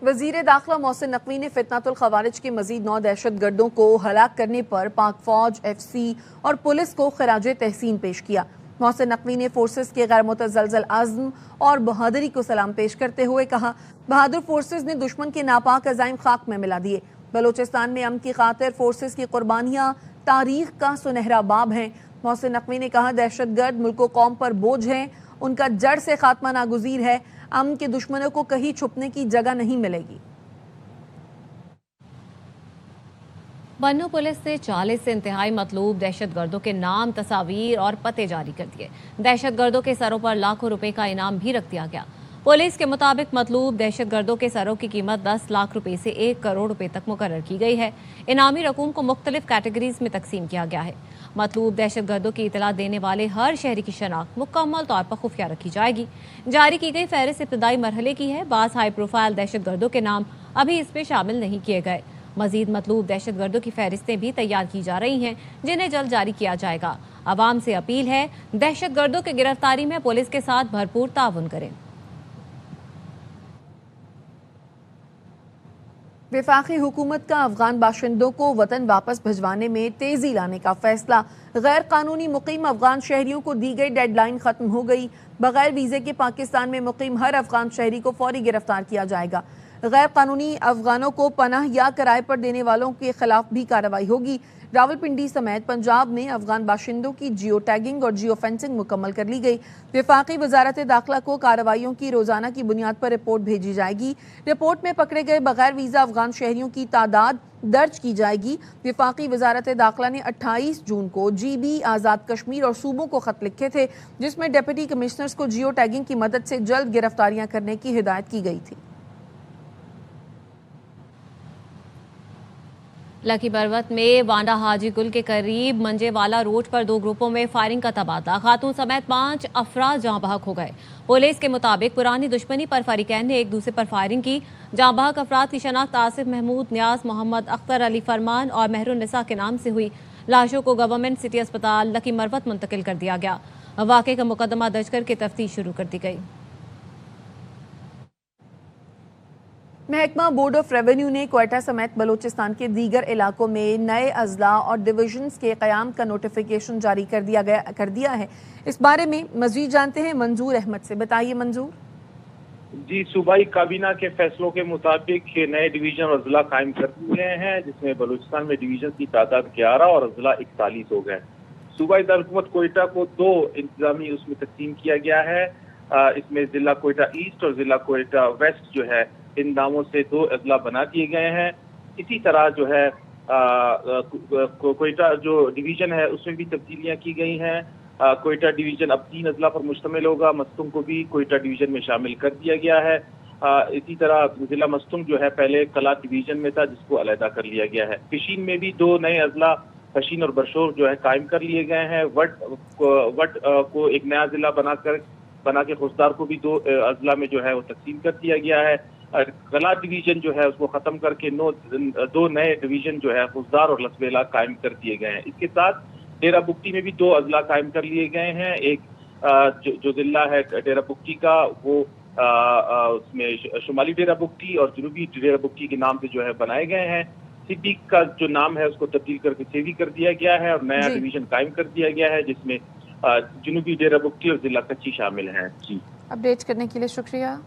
वजीर दाखिला मोहसिन नकवी ने फितनातुल खवारिज के मजीद 9 दहशत गर्दों को हलाक करने पर पाक फौज, FC और पुलिस को खराज तहसीन पेश किया। मोहसिन नकवी ने फोर्सेस के गैर मुतज़लज़ल आज़्म और बहादुरी को सलाम पेश करते हुए कहा, बहादुर फोर्सेस ने दुश्मन के नापाक अज़ाइम खाक में मिला दिए। बलोचिस्तान में अमन की खातिर फोर्सेस की कुर्बानियाँ तारीख का सुनहरा बाब हैं। मोहसिन नकवी ने कहा, दहशत गर्द मुल्क व कौम पर बोझ हैं, उनका जड़ से खात्मा नागुज़ीर है। अमन के दुश्मनों को कहीं छुपने की जगह नहीं मिलेगी। बन्नू पुलिस ने 40 से इंतहाई मतलूब दहशत गर्दों के नाम, तस्वीर और पते जारी कर दिए। दहशत गर्दों के सरों पर लाखों रुपए का इनाम भी रख दिया गया। पुलिस के मुताबिक मतलूब दहशत गर्दों के सरों की कीमत 10 लाख रुपए से 1 करोड़ रुपए तक मुकर्रर की गई है। इनामी रकूम को मुख्तलिफ कैटेगरीज में तकसीम किया गया है। मतलूब दहशत गर्दों की इतला देने वाले हर शहरी की शनाख्त मुकम्मल तौर पर खुफिया रखी जाएगी। जारी की गई फहरिस्त इब्तदाई मरहले की है। बास हाई प्रोफाइल दहशत गर्दों के नाम अभी इसमें शामिल नहीं किए गए। मजीद मतलूब दहशत गर्दों की फहरिस्तें भी तैयार की जा रही हैं, जिन्हें जल्द जारी किया जाएगा। आवाम से अपील है, दहशत गर्दों की गिरफ्तारी में पुलिस के साथ भरपूर ताउन करें। वफाकी हुकूमत का अफगान बाशिंदों को वतन वापस भिजवाने में तेजी लाने का फैसला। गैर कानूनी मुकीम अफगान शहरियों को दी गई डेडलाइन खत्म हो गई। बगैर वीजे के पाकिस्तान में मुकीम हर अफगान शहरी को फौरी गिरफ्तार किया जाएगा। गैर कानूनी अफगानों को पनाह या किराए पर देने वालों के खिलाफ भी कार्रवाई होगी। रावलपिंडी समेत पंजाब में अफगान बाशिंदों की जियो टैगिंग और जियो फेंसिंग मुकम्मल कर ली गई। वफाकी वजारत दाखिला को कार्रवाइयों की रोजाना की बुनियाद पर रिपोर्ट भेजी जाएगी। रिपोर्ट में पकड़े गए बगैर वीजा अफगान शहरियों की तादाद दर्ज की जाएगी। वफाकी वजारत दाखिला ने 28 जून को GB, आज़ाद कश्मीर और सूबों को खत लिखे थे, जिसमें डिप्टी कमिश्नर्स को जियो टैगिंग की मदद से जल्द गिरफ्तारियां करने की हिदायत की गई थी। लकी पर्वत में वांडा हाजी गुल के करीब मंजेवाला रोड पर 2 ग्रुपों में फायरिंग का तबादला। खातून समेत 5 अफराद जहां बहक हो गए। पुलिस के मुताबिक पुरानी दुश्मनी पर फरीकैन ने एक दूसरे पर फायरिंग की। जहां बहक अफराद की शनाख्त आसिफ महमूद, न्याज मोहम्मद, अख्तर अली फरमान और मेहरुन्निसा के नाम से हुई। लाशों को गवर्नमेंट सिटी अस्पताल लकी मरवत मुंतकिल कर दिया गया। वाक़े का मुकदमा दर्ज करके तफ्तीश शुरू कर दी गई। महकमा बोर्ड ऑफ रेवेन्यू ने क्वेटा समेत बलोचिस्तान के दीगर इलाकों में नए अजला और डिविजन्स के क़याम का नोटिफिकेशन जारी कर दिया है। इस बारे में मज़ीद जानते हैं मंजूर अहमद से। बताइए मंजूर। जी, सूबाई काबीना के फैसलों के मुताबिक नए डिवीजन और अजला कायम कर दिए गए हैं, जिसमें बलूचिस्तान में डिवीजन की तादाद 11 और अजला 41 हो गए। सूबाई दारकूमत कोयटा को 2 इंतजामी उसमें तकसीम किया गया है। इसमें जिला कोयटा ईस्ट और जिला कोयटा वेस्ट जो है, इन नामों से 2 अजला बना दिए गए हैं। इसी तरह जो है कोयटा जो डिवीजन है उसमें भी तब्दीलियां की गई हैं। कोयटा डिवीजन अब 3 अजला पर मुश्तमिल होगा। मस्तुंग को भी कोयटा डिवीजन में शामिल कर दिया गया है। इसी तरह जिला मस्तुंग जो है पहले कला डिवीजन में था, जिसको अलहदा कर लिया गया है। फिशीन में भी 2 नए अजला फशीन और बरशोर जो है कायम कर लिए गए हैं। वट को एक नया जिला बना के खुशदार को भी 2 अजला में जो है वो तकसीम कर दिया गया है। कला डिवीजन जो है उसको खत्म करके 2 नए डिवीजन जो है खुशदार और लसबेला कायम कर दिए गए हैं। इसके साथ डेरा बुक्टी में भी 2 अजला कायम कर लिए गए हैं। एक जो जिला है डेरा बुक्टी का, वो उसमें शुमाली डेरा बुक्टी और जनूबी डेरा बुक्टी के नाम से जो है बनाए गए हैं। सिटी का जो नाम है उसको तब्दील करके सेवी कर दिया गया है और नया डिवीजन कायम कर दिया गया है, जिसमें जनूबी डेरा बुक्टी और जिला कच्ची शामिल हैं। जी, अपडेट करने के लिए शुक्रिया।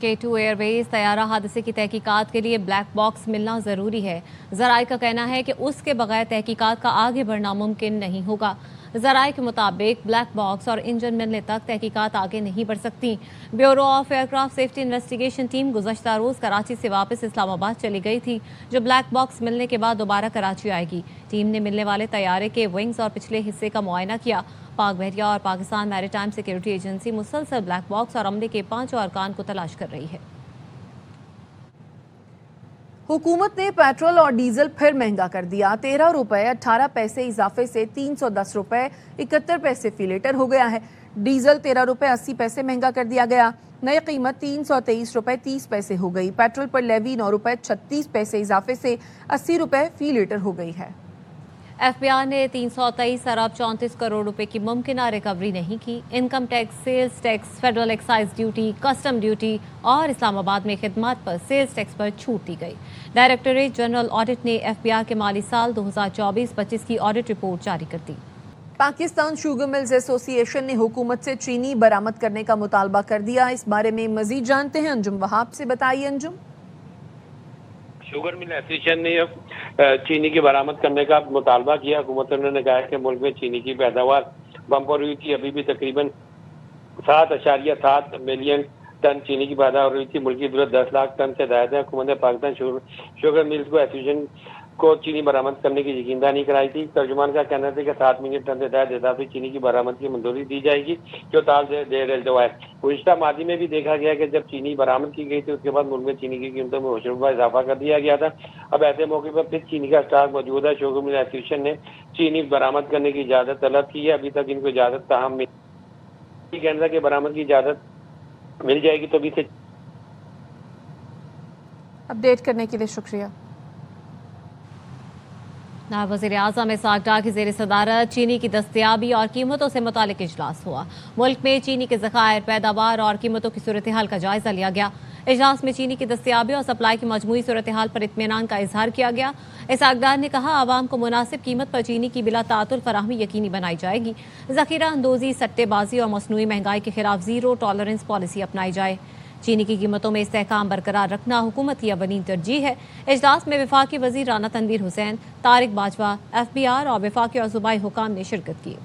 K2 एयरवेज तैयारा हादसे की तहकीकात के लिए ब्लैक बॉक्स मिलना ज़रूरी है। ज़राए का कहना है कि उसके बगैर तहकीकात का आगे बढ़ना मुमकिन नहीं होगा। ज़राए के मुताबिक ब्लैक बॉक्स और इंजन मिलने तक तहकीकात आगे नहीं बढ़ सकती। Bureau of aircraft safety investigation team गुज़श्ता रोज़ कराची से वापस इस्लामाबाद चली गई थी, जो ब्लैक बॉक्स मिलने के बाद दोबारा कराची आएगी। टीम ने मिलने वाले तैयारे के विंग्स और पिछले हिस्से का मुआयना किया। पाक बहरिया और पाकिस्तान मैरीटाइम सिक्योरिटी एजेंसी मुसलसल ब्लैक बॉक्स और अमले के 5 अरकान को तलाश कर रही है। हुकूमत ने पेट्रोल और डीजल फिर महंगा कर दिया। 13 रुपए 18 पैसे इजाफे से 310 रुपए 71 पैसे फी लीटर हो गया है। डीजल 13 रुपए 80 पैसे महंगा कर दिया गया। नई कीमत 323 रुपए 30 पैसे हो गई। पेट्रोल पर लेवी 9 रुपए 36 पैसे इजाफे से 80 रुपए फी लीटर हो गई है। FBI ने 323 अरब 34 करोड़ रुपए की मुमकिन रिकवरी नहीं की। Income tax, sales tax, federal excise duty, custom duty और इस्लामाबाद में खिदमत पर सेल्स टैक्स पर छूट दी गई। डायरेक्टरेट जनरल ऑडिट ने FBI के माली साल 2024-25 की ऑडिट रिपोर्ट जारी कर दी। पाकिस्तान शुगर मिल्स एसोसिएशन ने हुकूमत से चीनी बरामद करने का मुतालबा कर दिया। इस बारे में मजीद जानते हैं अंजुम वहाब से। बताइए अंजुम। शुगर मिल एसोसिएशन ने चीनी की बरामद करने का मुतालबा किया। हुकूमत ने कहा कि मुल्क में चीनी की पैदावार बम्पर हुई थी। अभी भी तकरीबन 7.7 मिलियन टन चीनी की पैदावार हुई थी। मुल्क की जरूरत 10 लाख टन से ज्यादा है। हुकूमत ने पाकिस्तान शुगर मिल्स को एसोसिएशन को चीनी बरामद करने की यकीनदहानी कराई थी। तर्जुमान का कहना था कि 7 मिलियन टन से ज्यादा इजाफी चीनी की बरामद की मंजूरी दी जाएगी, जो ताल देर है। गुज़िश्ता मादी में भी देखा गया कि जब चीनी बरामद की गई थी उसके बाद मुल्क में चीनी की कीमतों में होशरुबा इजाफा कर दिया गया था। अब ऐसे मौके पर फिर चीनी का स्टॉक मौजूद है। शुगर मिल एसोसिएशन ने चीनी बरामद करने की इजाजत तलब की है। अभी तक इनको इजाजत ताहम कहना था कि बरामद की इजाजत मिल जाएगी तो भी से अपडेट करने के लिए शुक्रिया। नायब वज़ीर-ए-आज़म इसहाक़ डार की ज़ेर सदारत चीनी की दस्तयाबी और कीमतों से मुतालिक इजलास हुआ। मुल्क में चीनी के ज़खायर, पैदावार और कीमतों की सूरत हाल का जायज़ा लिया गया। इजलास में चीनी की दस्तयाबी और सप्लाई की मजमूई सूरत हाल पर इत्मीनान का इजहार किया गया। इसहाक़ डार ने कहा, आवाम को मुनासिब कीमत पर चीनी की बिला तातुल फराहमी यकीनी बनाई जाएगी। ज़ख़ीरा अंदोज़ी, सट्टेबाजी और मसनूई महंगाई के खिलाफ ज़ीरो टॉलरेंस पॉलिसी अपनाई जाए। चीनी की कीमतों में इस्तेहकाम बरकरार रखना हुकूमत की अवलीन तरजीह है। इजलास में वफाकी वज़ीर राना तनवीर हुसैन, तारिक बाजवा, FBR और वफाकी और सूबाई हुकाम ने शिरकत की।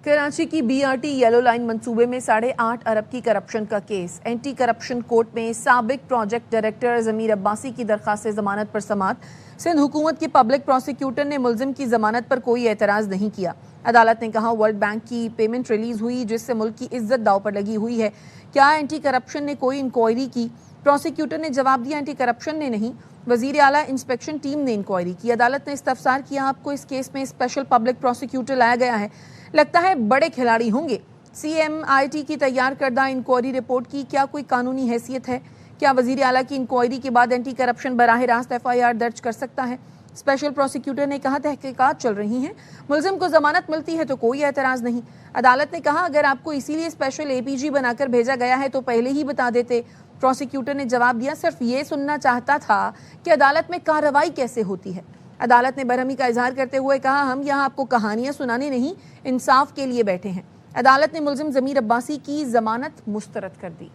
कराची की BRT येलो लाइन मंसूबे में 8.5 अरब की करप्शन का केस। एंटी करप्शन कोर्ट में साबिक प्रोजेक्ट डायरेक्टर ज़मीर अब्बासी की दरख्वास्त ज़मानत पर समाअत। सिंध हुकूमत के पब्लिक प्रोसिक्यूटर ने मुल्जिम की जमानत पर कोई एतराज़ नहीं किया। अदालत ने कहा, वर्ल्ड बैंक की पेमेंट रिलीज हुई जिससे मुल्क की इज्जत दाव पर लगी हुई है। क्या एंटी करप्शन ने कोई इंक्वायरी की? प्रोसिक्यूटर ने जवाब दिया, एंटी करप्शन ने नहीं, वजीर आला इंस्पेक्शन टीम ने इंक्वायरी की। अदालत ने इस्तफसार किया, आपको इस केस में स्पेशल पब्लिक प्रोसिक्यूटर लाया गया है, लगता है बड़े खिलाड़ी होंगे। CMIT की तैयार करदा इंक्वायरी रिपोर्ट की क्या कोई कानूनी हैसियत है? क्या वजीर आला की इंक्वायरी के बाद एंटी करप्शन बराह रास्त FIR दर्ज कर सकता है? स्पेशल प्रोसिक्यूटर ने कहा, तहकीकात चल रही हैं, मुल्जिम को जमानत मिलती है तो कोई एतराज़ नहीं। अदालत ने कहा, अगर आपको इसीलिए स्पेशल APG बनाकर भेजा गया है तो पहले ही बता देते। प्रोसिक्यूटर ने जवाब दिया, सिर्फ ये सुनना चाहता था कि अदालत में कार्रवाई कैसे होती है। अदालत ने बरहमी का इजहार करते हुए कहा, हम यहाँ आपको कहानियाँ सुनाने नहीं, इंसाफ के लिए बैठे हैं। अदालत ने मुल्जिम ज़मीर अब्बासी की जमानत मुस्तरद कर दी।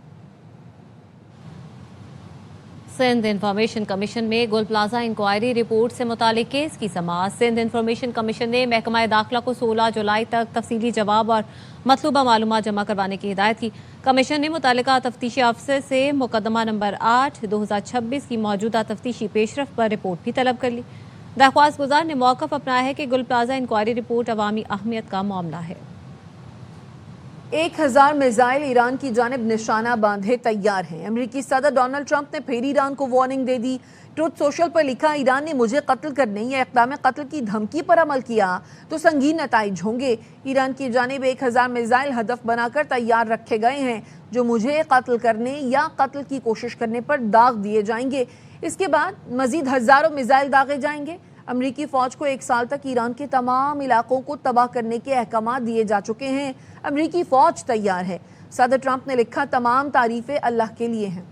सिंध इंफॉर्मेशन कमीशन में गुल प्लाजा इंक्वायरी रिपोर्ट से मुतालिक केस की समाअत। सिंध इंफॉर्मेशन कमीशन ने महकमा दाखिला को 16 जुलाई तक तफसीली जवाब और मतलूबा मालूमात जमा करवाने की हिदायत की। कमीशन ने मुतालिका तफ्तीशी अफसर से मुकदमा नंबर 8/2026 की मौजूदा तफ्तीशी पेशरफ पर रिपोर्ट भी तलब कर ली। दरख्वास्त गुजार ने मौक़िफ़ अपनाया है कि गुल प्लाजा इंक्वायरी रिपोर्ट अवामी अहमियत का मामला है। 1000 मिसाइल ईरान की जानिब निशाना बांधे तैयार हैं। अमेरिकी सदर डोनाल्ड ट्रंप ने फिर ईरान को वार्निंग दे दी। ट्रुथ सोशल पर लिखा, ईरान ने मुझे कत्ल करने या इक़दाम कत्ल की धमकी पर अमल किया तो संगीन नताइज होंगे। ईरान की जानिब 1000 मिसाइल हदफ बनाकर तैयार रखे गए हैं जो मुझे कत्ल करने या कत्ल की कोशिश करने पर दाग दिए जाएंगे। इसके बाद मजीद हज़ारों मिसाइल दागे जाएंगे। अमरीकी फ़ौज को 1 साल तक ईरान के तमाम इलाकों को तबाह करने के अहकाम दिए जा चुके हैं। अमरीकी फ़ौज तैयार है। सदर ट्रंप ने लिखा, तमाम तारीफ़ें अल्लाह के लिए हैं।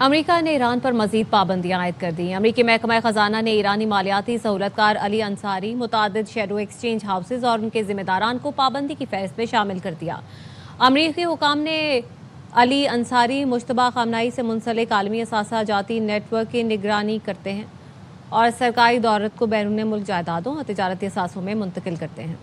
अमेरिका ने ईरान पर मजीद पाबंदियां आयद कर दी। अमरीकी महकमा खजाना ने ईरानी मालियाती सहूलतकार अली अंसारी, मुतादिद शेडो एक्सचेंज हाउसेज और उनके जिम्मेदारान को पाबंदी की फहरिस्त में शामिल कर दिया। अमरीकी हुकाम ने अली अंसारी मुश्तबा खामनाई से मुंसलिक आलमी असासा जाती नेटवर्क की निगरानी करते हैं और सरकारी दौलत को बैरून मुल्क जायदादों और तिजारती असासों में मुंतकिल करते हैं।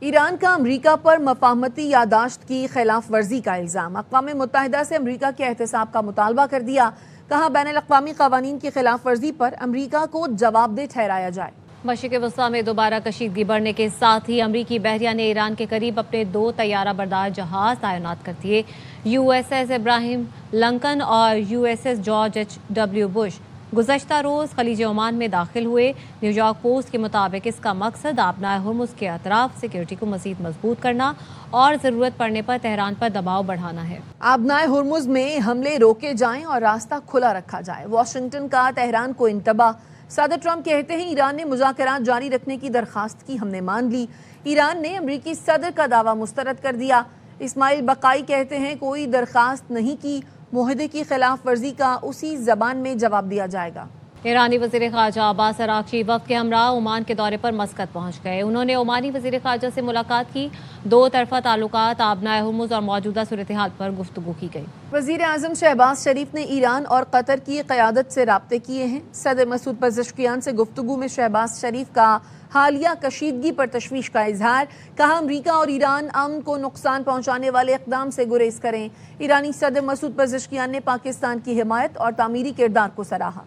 ईरान का अमरीका पर मफाहमती यादाश्त की खिलाफ वर्जी का इल्ज़ाम। अक़वाम मुत्तहिदा से अमरीका के एहतसाब का मुतालबा कर दिया। कहा, बैनुल-अक़वामी क़वानीन की खिलाफ वर्जी पर अमरीका को जवाबदेह ठहराया जाए। मशरिक़ वस्ता में दोबारा कशीदगी बढ़ने के साथ ही अमरीकी बहरिया ने ईरान के करीब अपने 2 तैयारा बरदार जहाज तैनात कर दिए। USS इब्राहिम लंकन और USS जॉर्ज H.W. बुश गुज़श्ता रोज़ खलीज ओमान में दाखिल हुए। न्यूयॉर्क पोस्ट के मुताबिक इसका मकसद आबनाए हुर्मुज़ के अतराफ सिक्योरिटी को मज़ीद मजबूत करना और ज़रूरत पड़ने पर तेहरान पर दबाव बढ़ाना है। आबनाए हुर्मुज़ में हमले रोके जाएं और रास्ता खुला रखा जाए। वाशिंगटन का तेहरान को इंतबाह। सदर ट्रंप कहते हैं ईरान ने मुज़ाकरात जारी रखने की दरखास्त की, हमने मान ली। ईरान ने अमरीकी सदर का दावा मुस्तरद कर दिया। इस्माइल बकाई कहते हैं कोई दरखास्त नहीं की, मुआहदे की खिलाफ वर्जी का उसी जबान में जवाब दिया जाएगा। ईरानी वज़ीर ख़ारजा अब्बास अराग़ची वफ़द के हमरा ओमान के दौरे पर मस्कत पहुँच गए। उन्होंने ओमानी वज़ीर ख़ारजा से मुलाकात की। दो तरफ़ा ताल्लुकात, आबनाए हुर्मुज़ और मौजूदा सूरत हाल पर गुफ्तगू की गई। वज़ीर आज़म शहबाज शरीफ ने ईरान और कतर की क़यादत से राब्ते किए हैं। सदर मसूद पज़ेश्कियान से गुफ्तगू में शहबाज शरीफ का हालिया कशीदगी पर तशवीश का इजहार। कहा अमरीका और ईरान अमन को नुकसान पहुँचाने वाले इक़दाम से गुरेज करें। ईरानी सदर मसूद पज़ेश्कियान ने पाकिस्तान की हिमायत और तामीरी किरदार को सराहा।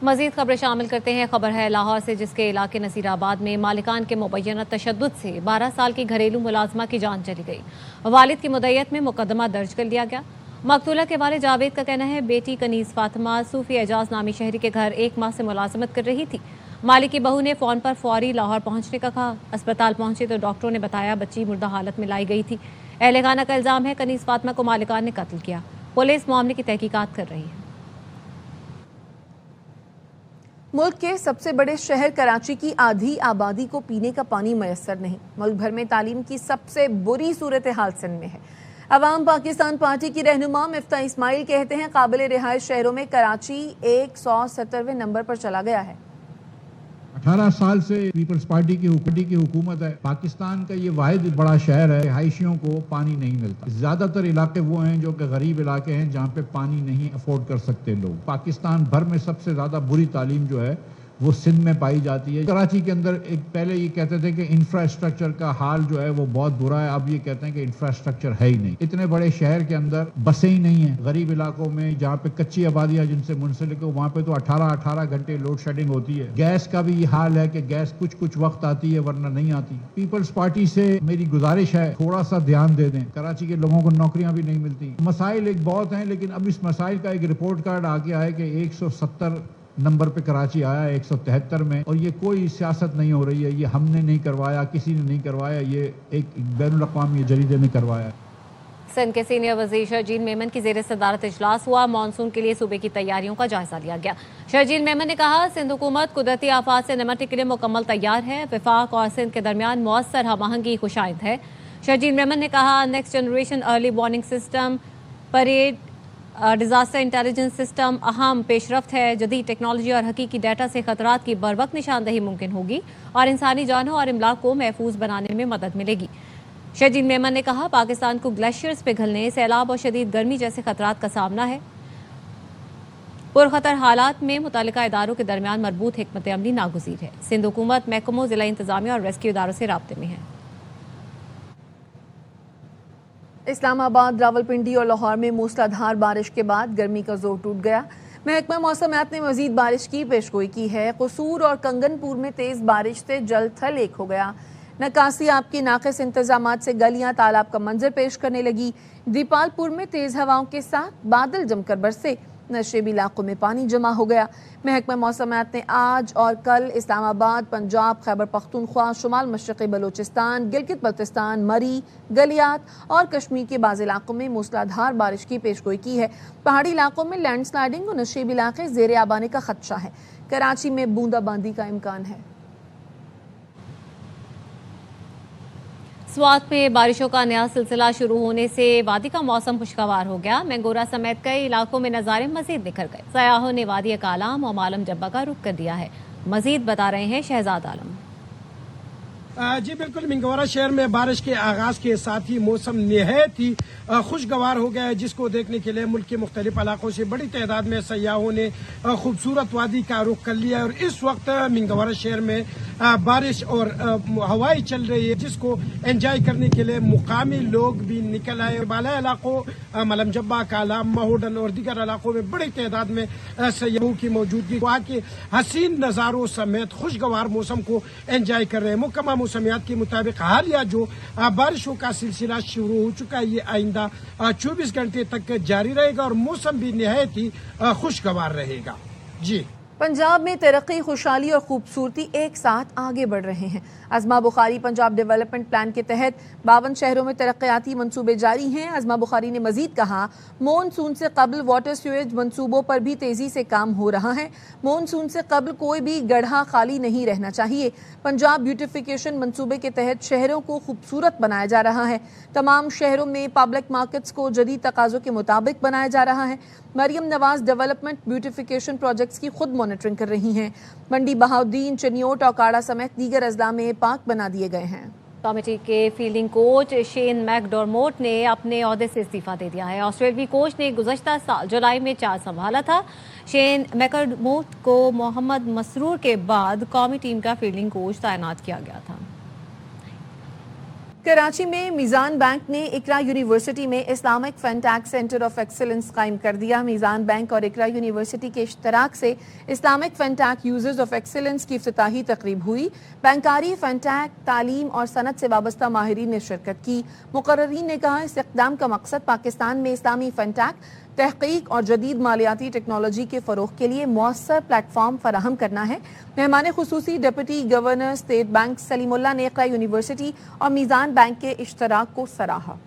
मज़ीद खबरें शामिल करते हैं। खबर है लाहौर से, जिसके इलाके नसीराबाद में मालिकान के मुबैना तशद्दुद से 12 साल की घरेलू मुलाजमा की जान चली गई। वालिद की मुद्दत में मुकदमा दर्ज कर लिया गया। मकतूला के वालिद जावेद का कहना है बेटी कनीज़ फातिमा सूफी एजाज नामी शहरी के घर 1 माह से मुलाजमत कर रही थी। मालिक की बहू ने फ़ोन पर फौरी लाहौर पहुंचने का कहा। अस्पताल पहुंचे तो डॉक्टरों ने बताया बच्ची मुर्दा हालत में लाई गई थी। अहले खाना का इल्ज़ाम है कनीज़ फातिमा को मालिकान ने कत्ल किया। पुलिस मामले की तहकीकात कर रही है। मुल्क के सबसे बड़े शहर कराची की आधी आबादी को पीने का पानी मैसर नहीं। मुल्क भर में तालीम की सबसे बुरी सूरत हाल सिंध में है। अवाम पाकिस्तान पार्टी की रहनुमा मिफ्ता इस्माइल कहते हैं काबिल रिहाइश शहरों में कराची 170वें नंबर पर चला गया है। 18 साल से पीपल्स पार्टी की हुकूमत है। पाकिस्तान का ये वाहिद बड़ा शहर है, रिहायशियों को पानी नहीं मिलता। ज़्यादातर इलाके वो हैं जो कि गरीब इलाके हैं, जहाँ पे पानी नहीं अफोर्ड कर सकते लोग। पाकिस्तान भर में सबसे ज़्यादा बुरी तालीम जो है वो सिंध में पाई जाती है। कराची के अंदर एक पहले ये कहते थे कि इंफ्रास्ट्रक्चर का हाल जो है वो बहुत बुरा है, अब ये कहते हैं कि इंफ्रास्ट्रक्चर है ही नहीं। इतने बड़े शहर के अंदर बसें ही नहीं है। गरीब इलाकों में जहाँ पे कच्ची आबादियाँ जिनसे मुंसलिक हो, वहाँ पे तो 18 घंटे लोड शेडिंग होती है। गैस का भी ये हाल है कि गैस कुछ वक्त आती है वरना नहीं आती। पीपल्स पार्टी से मेरी गुजारिश है थोड़ा सा ध्यान दे दें। कराची के लोगों को नौकरियां भी नहीं मिलती। मसाइल एक बहुत हैं, लेकिन अब इस मसाइल का एक रिपोर्ट कार्ड आ गया है कि 170 नंबर पे कराची आया है 173 में, और ये कोई सियासत नहीं हो रही है। ये हमने नहीं करवाया, किसी ने नहीं करवाया, ये एक बैनुल अक़वामी जरीदे ने करवाया है। सिंध के सीनियर वज़ीर शरजील मेमन की ज़ेर सदारत इजलास हुआ। मानसून के लिए सूबे की तैयारियों का जायजा लिया गया। शरजील मेमन ने कहा सिंध हुकूमत कुदरती आफात से निपटने के लिए मुकम्मल तैयार है। वफाक और सिंध के दरमियान मौसर हमआहंगी खुशाइंद है। शरजील मेमन ने कहा next generation early warning system, parade, disaster intelligence system अहम पेशरफ्त है। जदीद टेक्नोलॉजी और हकीकी डाटा से खतरात की बरवक्त निशानदही मुमकिन होगी और इंसानी जानों और इमलाक को महफूज बनाने में मदद मिलेगी। शरजील मेमन ने कहा पाकिस्तान को ग्लेशियर्स पिघलने, सैलाब और शदीद गर्मी जैसे खतरात का सामना है। पुरखतर हालात में मुतल्लिका इदारों के दरमियान मरबूत हिकमत अमली नागुज़ीर है। सिंध हुकूमत महकमों, ज़िला इंतज़ामिया और रेस्क्यू इदारों से राब्ते में है। इस्लामाबाद, रावलपिंडी और लाहौर में मूसलाधार बारिश के बाद गर्मी का जोर टूट गया। महकमा मौसमियात ने मजीद बारिश की पेशगोई की है। कसूर और कंगनपुर में तेज बारिश से जल थल एक हो गया। नकासी आपके नाक़िस इंतजामात से गलियां तालाब का मंजर पेश करने लगी। दीपालपुर में तेज हवाओं के साथ बादल जमकर बरसे। नशेबी इलाकों में पानी जमा हो गया। महकमा मौसमियात ने आज और कल इस्लामाबाद, पंजाब, खैबर पख्तूनख्वा, शुमाल मशरक़ी बलूचिस्तान, गिलगित बल्तिस्तान, मरी, गलियात और कश्मीर के बाज़ इलाकों में मूसलाधार बारिश की पेशगोई की है। पहाड़ी इलाकों में लैंडस्लाइडिंग और नशेबी इलाके ज़ेर आब आने का खदशा है। कराची में बूंदाबांदी का इम्कान है। स्वात में बारिशों का नया सिलसिला शुरू होने से वादी का मौसम खुशगवार हो गया। मैंगोरा समेत कई इलाकों में नज़ारे मजीद निखर गए। सयाहों ने वादी कालाम और मालम जब्बा का रुख कर दिया है। मजीद बता रहे हैं शहजाद आलम। जी बिल्कुल, मिंगवारा शहर में बारिश के आगाज के साथ ही मौसम निहायत ही खुशगवार हो गया है, जिसको देखने के लिए मुल्क के मुख्तलिफ इलाकों से बड़ी तादाद में सयाहों ने खूबसूरत वादी का रुख कर लिया है। और इस वक्त मिंगवारा शहर में बारिश और हवाएं चल रही है, जिसको एंजॉय करने के लिए मुकामी लोग भी निकल आए। बाला इलाकों मलम जब्बा, कालाम, माहौडन और दीगर इलाकों में बड़ी तादाद में सयाहों की मौजूदगी वहाँ के हसीन नज़ारों समेत खुशगवार मौसम को एंजॉय कर रहे हैं। मुकम्मल मौसमियात के मुताबिक हालिया जो बारिशों का सिलसिला शुरू हो चुका है, ये आइंदा 24 घंटे तक जारी रहेगा और मौसम भी निहायत ही खुशगवार रहेगा। जी। पंजाब में तरक्की, खुशहाली और खूबसूरती एक साथ आगे बढ़ रहे हैं। अज़मा बुखारी पंजाब डेवलपमेंट प्लान के तहत 52 शहरों में तरक्याती मंसूबे जारी हैं। अज़मा बुखारी ने मजीद कहा, मॉनसून से कबल वाटर सीवेज मंसूबों पर भी तेजी से काम हो रहा है। मॉनसून से कबल कोई भी गड्ढा खाली नहीं रहना चाहिए। पंजाब ब्यूटिफिकेशन मंसूबे के तहत शहरों को खूबसूरत बनाया जा रहा है। तमाम शहरों में पब्लिक मार्केट्स को जदीद तकाज़ों के मुताबिक बनाया जा रहा है। Maryam Nawaz development beautification projects की खुद मॉनिटरिंग कर रही हैं। मंडी, बहाउद्दीन, चनियोट और काड़ा समेत दीगर अजला में पार्क बना दिए गए हैं। कमेटी के फील्डिंग कोच शेन मैकडॉर्मोट ने अपने ओहदे से इस्तीफा दे दिया है। ऑस्ट्रेलियाई कोच ने गुज़श्ता साल जुलाई में चार्ज संभाला था। शेन मैकडॉर्मोट को मोहम्मद मसरूर के बाद कौमी टीम का फील्डिंग कोच तैनात किया गया था। कराची में मीज़ान बैंक ने इकरा यूनिवर्सिटी में इस्लामिक फैंटेक सेंटर ऑफ एक्सीलेंस कायम कर दिया। मीज़ान बैंक और इकरा यूनिवर्सिटी के इश्तराक से इस्लामिक फैंटेक यूजर्स ऑफ एक्सीलेंस की इफ्तिताही तकरीब हुई। बैंकारी, फैंटेक, तालीम और सनत से वाबस्ता माहिरीन ने शिरकत की। मुकर्रीन ने कहा, इस इक़दाम का मकसद पाकिस्तान में इस्लामी फैंटेक तहकीक और जदीद मालियाती टेक्नोलॉजी के फ़रोग़ के लिए मौसर प्लेटफॉर्म फराहम करना है। मेहमान खुसूसी deputy governor State Bank Salimullah ने इक़रा यूनिवर्सिटी और मीज़ान बैंक के इश्तराक को सराहा।